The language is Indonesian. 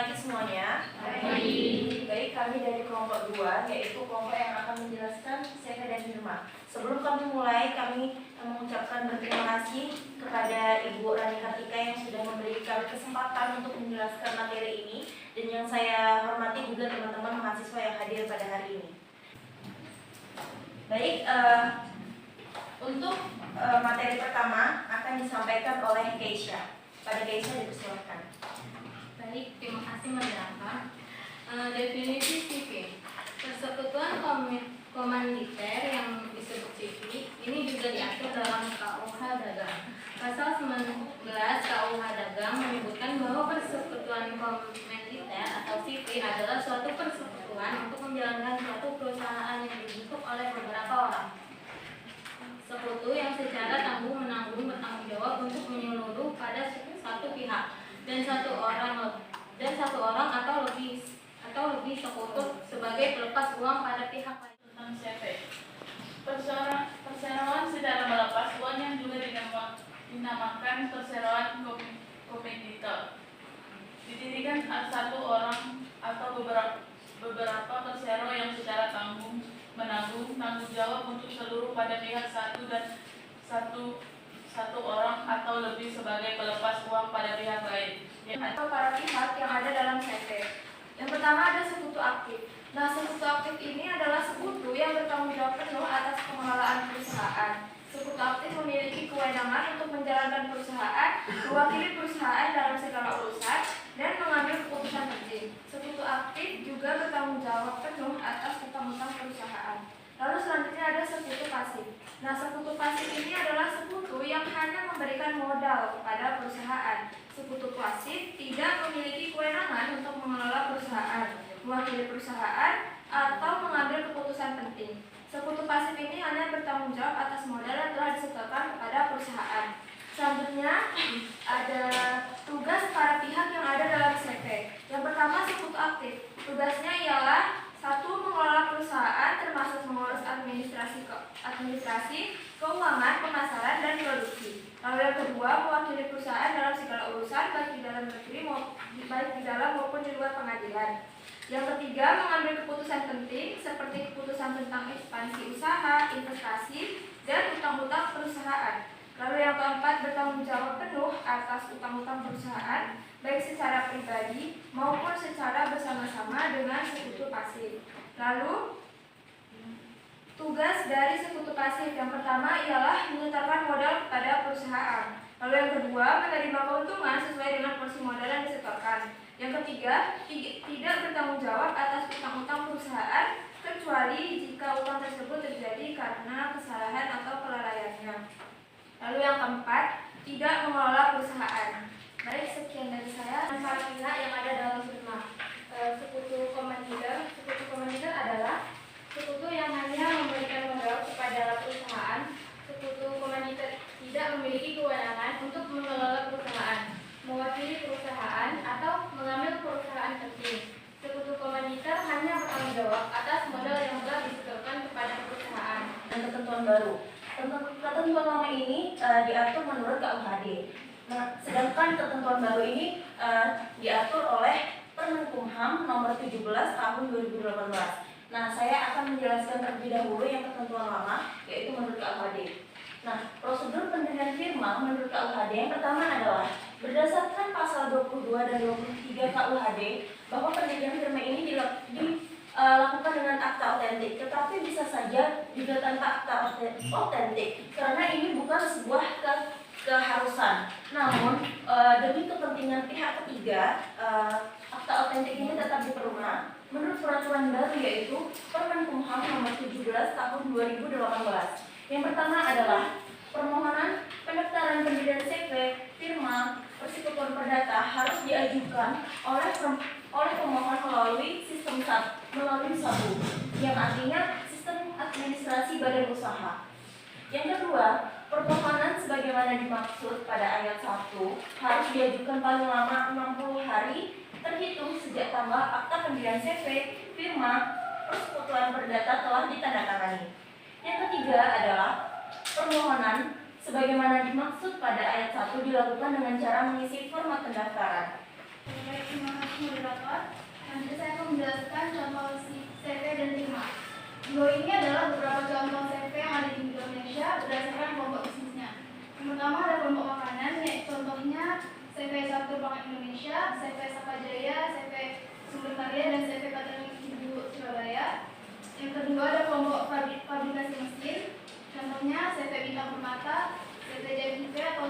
pagi semuanya. Baik, kami dari kelompok 2, yaitu kelompok yang akan menjelaskan CV dan Firma. Sebelum kami mulai, kami mengucapkan berterima kasih kepada Ibu Rani Kartika yang sudah memberikan kesempatan untuk menjelaskan materi ini, dan yang saya hormati juga teman-teman mahasiswa yang hadir pada hari ini. Baik, untuk materi pertama akan disampaikan oleh Keisha. Pada Keisha dipersilakan. Baik, terima kasih Mbak. Definisi CV. Persekutuan komanditer yang disebut CV ini juga diatur dalam KUH Dagang. Pasal 19 KUH Dagang menyebutkan bahwa persekutuan komanditer atau CV adalah suatu persekutuan untuk menjalankan suatu perusahaan yang dibentuk oleh beberapa orang. Sekutu yang secara tanggung-menanggung bertanggung jawab untuk menyeluruh pada satu pihak dan satu orang atau lebih sekutu sebagai pelepas uang pada pihak lain. Tentang CV. Perseroan secara melepas uang yang juga dinamakan perseroan kompetitor. Didirikan satu orang atau beberapa persero yang secara tanggung jawab untuk seluruh pada pihak satu dan satu orang atau lebih sebagai pelepas uang pada pihak lain. Atau para pihak yang ada dalam CV. Yang pertama ada sekutu aktif. Nah, sekutu aktif ini adalah sekutu yang bertanggung jawab penuh atas pengelolaan perusahaan. Sekutu aktif memiliki kewenangan untuk menjalankan perusahaan, mewakili perusahaan dalam segala urusan, dan mengambil keputusan penting. Sekutu aktif juga bertanggung jawab penuh atas utang-utang perusahaan. Lalu selanjutnya ada sekutu pasif. Nah, sekutu pasif ini adalah sekutu yang hanya memberikan modal kepada perusahaan. Sekutu pasif tidak memiliki kewenangan untuk mengelola perusahaan, mewakili perusahaan, atau mengambil keputusan penting. Sekutu pasif ini hanya bertanggung jawab atas modal yang telah disetorkan kepada perusahaan. Selanjutnya ada tugas para pihak yang ada dalam CV. Yang pertama sekutu aktif. Tugasnya ialah 1. Mengelola perusahaan termasuk mengurus administrasi, keuangan, pemasaran, dan produksi. Lalu yang kedua, mewakili perusahaan dalam segala urusan baik di dalam negeri maupun di luar pengadilan. Yang ketiga, mengambil keputusan penting seperti keputusan tentang ekspansi usaha, investasi, dan utang-utang perusahaan. Lalu yang keempat, bertanggung jawab penuh atas utang-utang perusahaan, baik secara pribadi maupun secara bersama-sama dengan sekutu pasif. Lalu, tugas dari sekutu pasif yang pertama ialah menyetorkan modal kepada perusahaan. Lalu yang kedua, menerima keuntungan sesuai dengan porsi modal yang disetorkan. Yang ketiga, tidak bertanggung jawab atas utang-utang perusahaan kecuali jika utang tersebut terjadi karena kesalahan atau kelalaiannya. Lalu yang keempat, tidak mengelola perusahaan. Baik, sekian dari saya. Dan para pihak yang ada dalam Firma. Sekutu komanditer adalah sekutu yang hanya memberikan modal kepada perusahaan. Sekutu komanditer tidak memiliki kewenangan untuk mengelola perusahaan, mewakili perusahaan, atau mengambil perusahaan penting. Sekutu komanditer hanya bertanggung jawab atas modal yang telah disetorkan kepada perusahaan. Dan ketentuan baru. Ketentuan lama ini diatur menurut KUHD. Nah, sedangkan ketentuan baru ini diatur oleh Permenkumham nomor 17 tahun 2018. Nah, saya akan menjelaskan terlebih dahulu yang ketentuan lama, yaitu menurut KUHD. Nah, prosedur pendirian firma menurut KUHD yang pertama adalah berdasarkan pasal 22 dan 23 KUHD bahwa pendirian firma ini dilakukan dengan akta otentik, tetapi bisa saja juga tanpa akta otentik karena ini bukan sebuah keharusan. Namun demi kepentingan pihak ketiga, akta otentik ini tetap diperlukan menurut peraturan baru yaitu Permenkumham nomor 17 tahun 2018. Yang pertama adalah permohonan pendaftaran pendirian CV, firma, persekutuan perdata harus diajukan oleh pemohon melalui sistem SABU, yang artinya sistem administrasi badan usaha. Yang kedua, permohonan sebagaimana dimaksud pada ayat 1 harus diajukan paling lama 60 hari terhitung sejak tanggal akta pendirian CV, firma, persekutuan perdata telah ditandatangani. Yang ketiga adalah permohonan sebagaimana dimaksud pada ayat 1 dilakukan dengan cara mengisi format pendaftaran. Terima kasih. moderator. Nanti saya akan menjelaskan contoh CV dan timah. Di bawah ini adalah beberapa contoh CV yang ada di Indonesia berdasarkan kelompok bisnisnya. Yang pertama ada kelompok makanan, yaitu contohnya CV Satu Bank Indonesia, CV Sapajaya, CV Sumber Karya, dan CV Paten Ibu Surabaya. Yang kedua ada kelompok fabrikasi mesin, contohnya CV Bintang Permata, CV JMIP atau